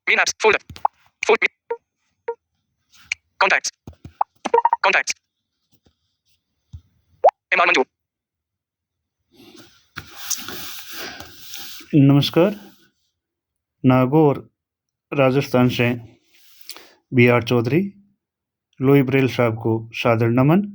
Main apps folder. Contacts. Contacts. MR Manju. नमस्कार। नागौर राजस्थान से BR Chaudhary लोई ब्रेल साहब को सादर नमन।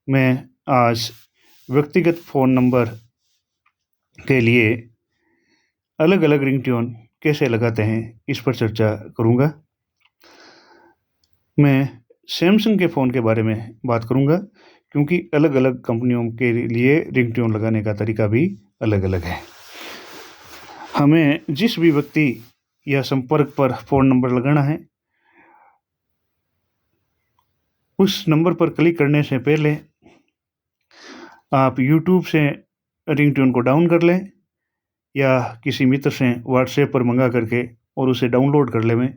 मैं आज व्यक्तिगत फ़ोन नंबर के लिए अलग अलग रिंगटोन कैसे लगाते हैं इस पर चर्चा करूंगा। मैं सैमसंग के फ़ोन के बारे में बात करूंगा क्योंकि अलग अलग कंपनियों के लिए रिंगटोन लगाने का तरीका भी अलग अलग है। हमें जिस भी व्यक्ति या संपर्क पर फ़ोन नंबर लगाना है उस नंबर पर क्लिक करने से पहले आप YouTube से रिंगटोन को डाउन कर लें या किसी मित्र से व्हाट्सएप पर मंगा करके और उसे डाउनलोड कर लें।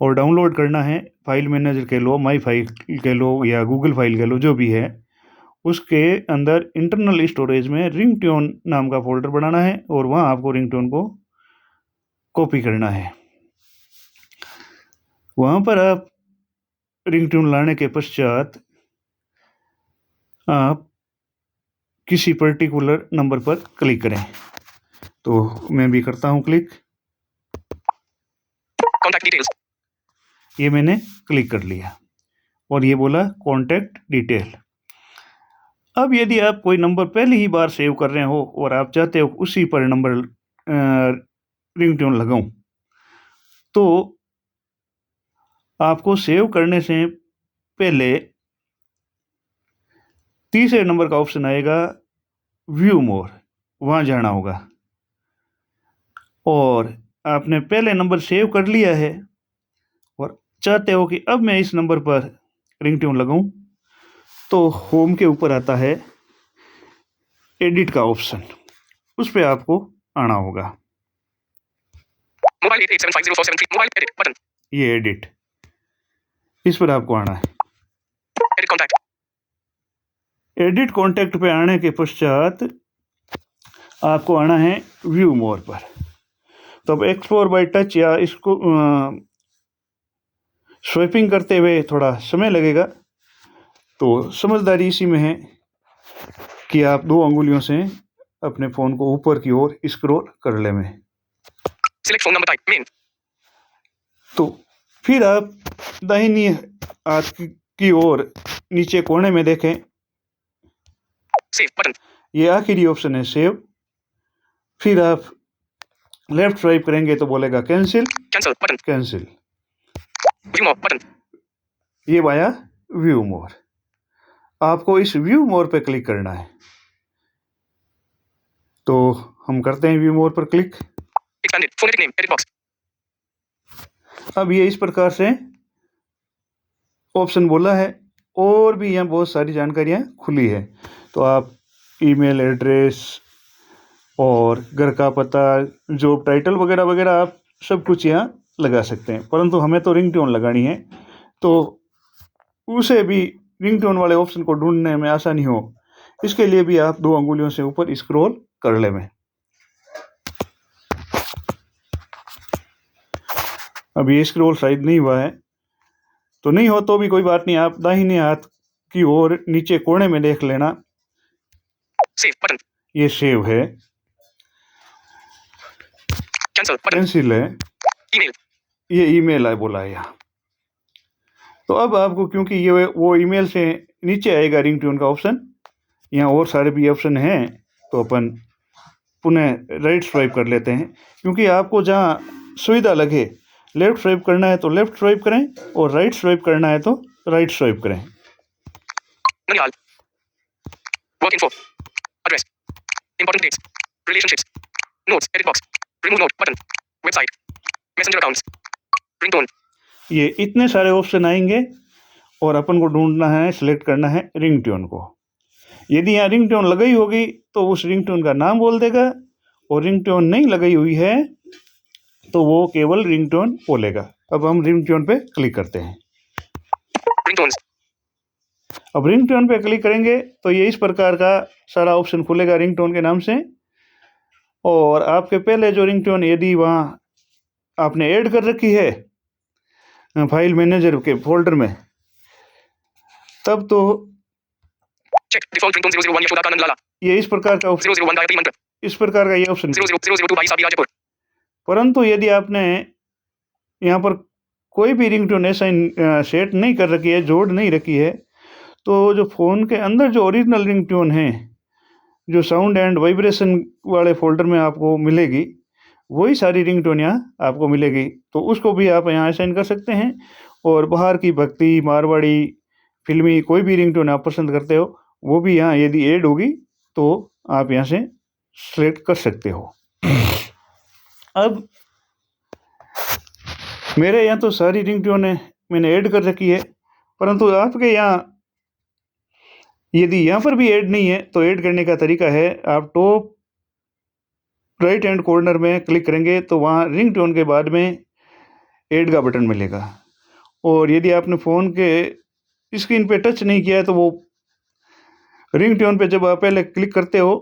और डाउनलोड करना है फाइल मैनेजर के लो, माई फाइल के लो या गूगल फाइल के लो, जो भी है उसके अंदर इंटरनल स्टोरेज में रिंगटोन नाम का फोल्डर बनाना है और वहाँ आपको रिंगटोन को कॉपी करना है। वहाँ पर आप रिंगटोन लाने के पश्चात आप किसी पर्टिकुलर नंबर पर क्लिक करें। तो मैं भी करता हूँ क्लिक। Contact details. ये मैंने क्लिक कर लिया और ये बोला कॉन्टैक्ट डिटेल। अब यदि आप कोई नंबर पहली ही बार सेव कर रहे हो और आप चाहते हो उसी पर नंबर रिंगटोन लगाऊं, तो आपको सेव करने से पहले तीसरे नंबर का ऑप्शन आएगा व्यू मोर, वहाँ जाना होगा। और आपने पहले नंबर सेव कर लिया है और चाहते हो कि अब मैं इस नंबर पर रिंगटोन लगाऊं, तो होम के ऊपर आता है एडिट का ऑप्शन, उस पर आपको आना होगा। Mobile 88750473. Mobile edit button. ये एडिट, इस पर आपको आना है। Edit contact. एडिट कॉन्टैक्ट पे आने के पश्चात आपको आना है व्यू मोर पर। तो अब एक्सप्लोर बाय टच या इसको स्वाइपिंग करते हुए थोड़ा समय लगेगा, तो समझदारी इसी में है कि आप 2 अंगुलियों से अपने फ़ोन को ऊपर की ओर स्क्रॉल कर लें। Select phone number type. Main. तो फिर आप दाहिनी हाथ की ओर नीचे कोने में देखें, Save button. ये आखिरी ऑप्शन है सेव। फिर आप लेफ्ट स्वाइप करेंगे तो बोलेगा cancel, Cancel button. Cancel. View more button. ये आया व्यू मोर। आपको इस व्यू मोर पे क्लिक करना है, तो हम करते हैं व्यू मोर पर click. Expanded. Phonetic name. Edit box. अब ये इस प्रकार से ऑप्शन बोला है और भी यहाँ बहुत सारी जानकारियाँ खुली है। तो आप ईमेल एड्रेस और घर का पता, जॉब टाइटल वगैरह वगैरह आप सब कुछ यहाँ लगा सकते हैं, परंतु हमें तो रिंगटोन लगानी है, तो उसे भी रिंगटोन वाले ऑप्शन को ढूंढने में आसानी हो, इसके लिए भी आप 2 अंगुलियों से ऊपर स्क्रॉल कर लें। अब ये स्क्रॉल शायद नहीं हुआ है, तो नहीं हो तो भी कोई बात नहीं, आप दाहिने हाथ की ओर नीचे कोने में देख लेना, Save button. ये सेव है, Cancel button. कैंसिल है, Email. ये ईमेल है बोला है यहाँ। तो अब आपको क्योंकि ये वो ईमेल से नीचे आएगा रिंगटोन का ऑप्शन, यहाँ और सारे भी ऑप्शन हैं, तो अपन पुनः राइट स्वाइप कर लेते हैं। क्योंकि आपको जहाँ सुविधा लगे, लेफ़्ट स्वाइप करना है तो लेफ़्ट स्वाइप करें और राइट स्वाइप करना है तो राइट स्वाइप करें। Nanial. Work info. Address. Important dates. Relationships. Notes. Edit box. Remove note button. Website. Messenger accounts. Ringtone. ये इतने सारे ऑप्शन आएंगे और अपन को ढूंढना है, सिलेक्ट करना है रिंगटोन को। यदि यहाँ रिंगटोन लगाई होगी तो उस रिंगटोन का नाम बोल देगा, और रिंगटोन नहीं लगाई हुई है तो वो केवल रिंगटोन बोलेगा। अब हम रिंगटोन पे क्लिक करते हैं। Ringtones. अब रिंगटोन पे क्लिक करेंगे तो ये इस प्रकार का सारा ऑप्शन खुलेगा रिंगटोन के नाम से, और आपके पहले जो रिंगटोन यदि वहाँ आपने ऐड कर रखी है फाइल मैनेजर के फोल्डर में, तब तो Check. Default ringtone 001 Yashoda Kanand Lala. ये इस प्रकार का ऑप्शन 001 Gayatri Mantra. इस प्रकार का ये ऑप्शन 002 Bhai Sabi Rajapur. परंतु यदि आपने यहाँ पर कोई भी रिंगटोन ऐसा सेट नहीं कर रखी है, जोड़ नहीं रखी है, तो जो फ़ोन के अंदर जो ओरिजिनल रिंगटोन है, जो साउंड एंड वाइब्रेशन वाले फोल्डर में आपको मिलेगी, वही सारी रिंगटोन यहाँ आपको मिलेगी। तो उसको भी आप यहाँ असाइन कर सकते हैं। और बाहर की भक्ति, मारवाड़ी, फिल्मी कोई भी रिंगटोन आप पसंद करते हो, वो भी यहाँ यदि ऐड होगी तो आप यहाँ से सेलेक्ट कर सकते हो। अब मेरे यहाँ तो सारी रिंगटोन मैंने ऐड कर रखी है, परंतु आपके यहाँ यदि यहाँ पर भी ऐड नहीं है तो ऐड करने का तरीका है, आप टॉप राइट हैंड कॉर्नर में क्लिक करेंगे तो वहाँ रिंगटोन के बाद में ऐड का बटन मिलेगा। और यदि आपने फ़ोन के स्क्रीन पे टच नहीं किया है तो वो रिंगटोन पे जब आप पहले क्लिक करते हो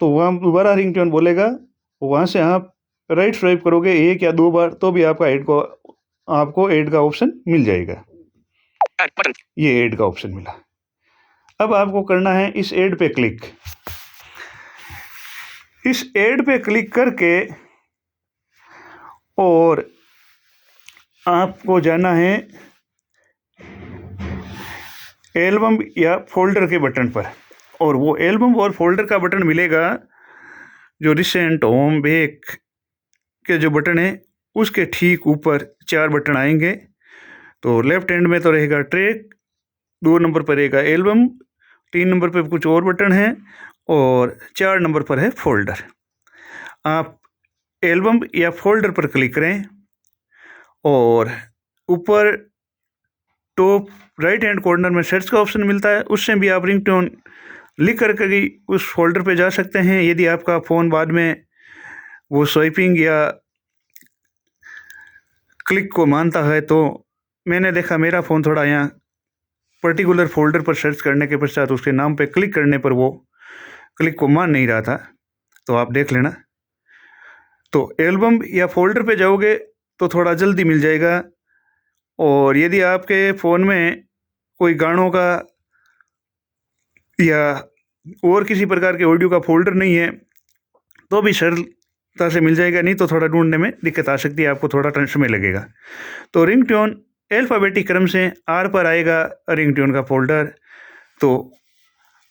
तो वहाँ दोबारा रिंगटोन बोलेगा, वहाँ से आप राइट स्वाइप करोगे 1 या 2 बार तो भी आपको ऐड का ऑप्शन मिल जाएगा। Add button. ये ऐड का ऑप्शन मिला। अब आपको करना है इस ऐड पे क्लिक। इस ऐड पे क्लिक करके और आपको जाना है एल्बम या फोल्डर के बटन पर, और वो एल्बम और फोल्डर का बटन मिलेगा जो रिसेंट, होम, बैक के जो बटन है उसके ठीक ऊपर 4 बटन आएंगे। तो लेफ्ट हैंड में तो रहेगा ट्रैक, 2 नंबर पर रहेगा एल्बम, 3 नंबर पर कुछ और बटन हैं और 4 नंबर पर है फोल्डर। आप एल्बम या फोल्डर पर क्लिक करें और ऊपर टॉप राइट हैंड कॉर्नर में सर्च का ऑप्शन मिलता है, उससे भी आप रिंगटोन लिख करके उस फोल्डर पे जा सकते हैं। यदि आपका फ़ोन बाद में वो स्वाइपिंग या क्लिक को मानता है, तो मैंने देखा मेरा फ़ोन थोड़ा यहाँ पर्टिकुलर फोल्डर पर सर्च करने के पश्चात उसके नाम पे क्लिक करने पर वो क्लिक को मान नहीं रहा था, तो आप देख लेना। तो एल्बम या फोल्डर पे जाओगे तो थोड़ा जल्दी मिल जाएगा। और यदि आपके फ़ोन में कोई गानों का या और किसी प्रकार के ऑडियो का फोल्डर नहीं है तो भी सरलता से मिल जाएगा, नहीं तो थोड़ा ढूंढने में दिक्कत आ सकती है, आपको थोड़ा समय लगेगा। तो रिंगटोन अल्फ़ाबेटिक क्रम से आर पर आएगा रिंगटोन का फोल्डर। तो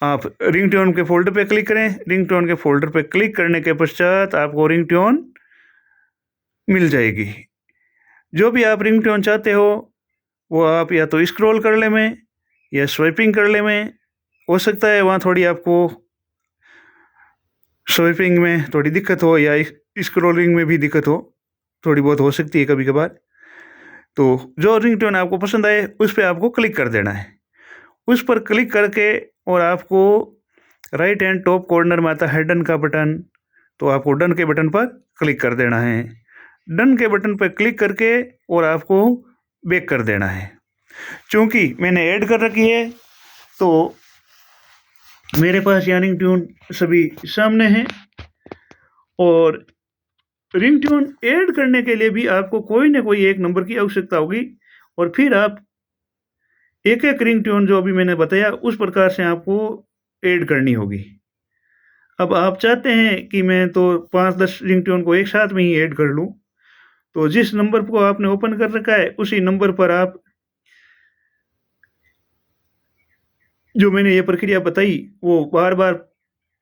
आप रिंगटोन के फोल्डर पे क्लिक करें। रिंगटोन के फोल्डर पे क्लिक करने के पश्चात आपको रिंगटोन मिल जाएगी। जो भी आप रिंगटोन चाहते हो वो आप या तो स्क्रॉल कर ले में या स्वाइपिंग कर ले में, हो सकता है वहाँ थोड़ी आपको स्वाइपिंग में थोड़ी दिक्कत हो या स्क्रॉलिंग में भी दिक्कत हो, थोड़ी बहुत हो सकती है कभी कभार। तो जो रिंगटोन आपको पसंद आए उस पर आपको क्लिक कर देना है। उस पर क्लिक करके और आपको राइट हैंड टॉप कॉर्नर में आता है डन का बटन, तो आपको डन के बटन पर क्लिक कर देना है। डन के बटन पर क्लिक करके और आपको बैक कर देना है। चूँकि मैंने ऐड कर रखी है तो मेरे पास यहाँ रिंगटोन सभी सामने हैं। और रिंगटोन ऐड करने के लिए भी आपको कोई ना कोई एक नंबर की आवश्यकता होगी, और फिर आप एक एक रिंगटोन जो अभी मैंने बताया उस प्रकार से आपको ऐड करनी होगी। अब आप चाहते हैं कि मैं तो 5-10 रिंगटोन को एक साथ में ही ऐड कर लूँ, तो जिस नंबर को आपने ओपन कर रखा है उसी नंबर पर आप जो मैंने ये प्रक्रिया बताई वो बार बार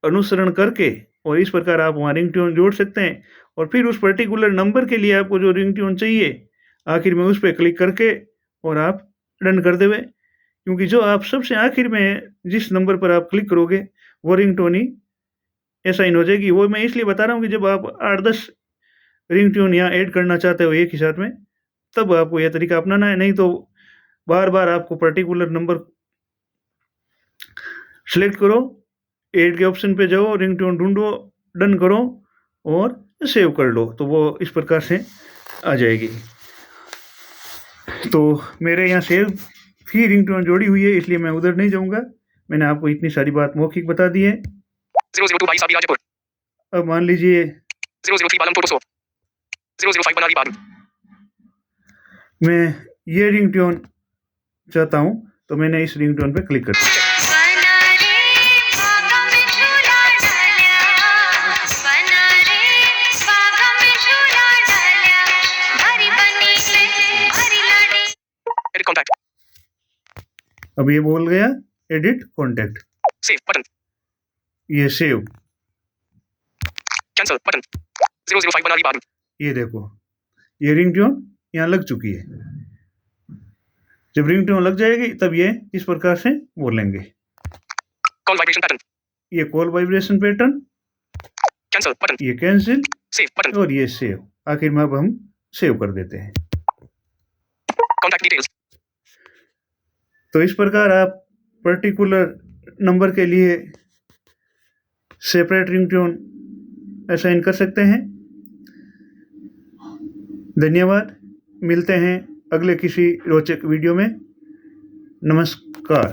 अनुसरण करके और इस प्रकार आप वहाँ रिंगटोन जोड़ सकते हैं। और फिर उस पर्टिकुलर नंबर के लिए आपको जो रिंगटोन चाहिए आखिर में उस पर क्लिक करके और आप डन कर देवे, क्योंकि जो आप सबसे आखिर में जिस नंबर पर आप क्लिक करोगे वो रिंगटोन ही असाइन हो जाएगी। वो मैं इसलिए बता रहा हूँ कि जब आप 8-10 रिंगटोन यहाँ ऐड करना चाहते हो एक ही साथ में, तब आपको यह तरीका अपनाना है, नहीं तो बार बार आपको पर्टिकुलर नंबर सेलेक्ट करो, ऐड के ऑप्शन पे जाओ, रिंगटोन ढूंढो, डन करो और सेव कर लो, तो वो इस प्रकार से आ जाएगी। तो मेरे यहाँ सेव ही रिंगटोन जोड़ी हुई है, इसलिए मैं उधर नहीं जाऊँगा। मैंने आपको इतनी सारी बात मौखिक बता दी है। 002 Bhai Sabi Rajapur. अब मान लीजिए 003 Palanpur Poso. 005 Banari Baru. मैं ये रिंगटोन चाहता हूँ तो मैंने इस रिंगटोन पे क्लिक कर दिया। Edit contact. अब ये बोल गया एडिट कॉन्टैक्ट, Save button. ये save, Cancel button. 005 Banari Babu. ये देखो ये रिंगटोन यहाँ लग चुकी है। जब रिंगटोन लग जाएगी तब ये इस प्रकार से बोलेंगे। Call vibration pattern. ये call vibration pattern, Cancel button. ये कैंसिल Save button. और ये सेव। आखिर में अब हम सेव कर देते हैं। Contact details. तो इस प्रकार आप पर्टिकुलर नंबर के लिए सेपरेट रिंगटोन असाइन कर सकते हैं। धन्यवाद, मिलते हैं अगले किसी रोचक वीडियो में। नमस्कार।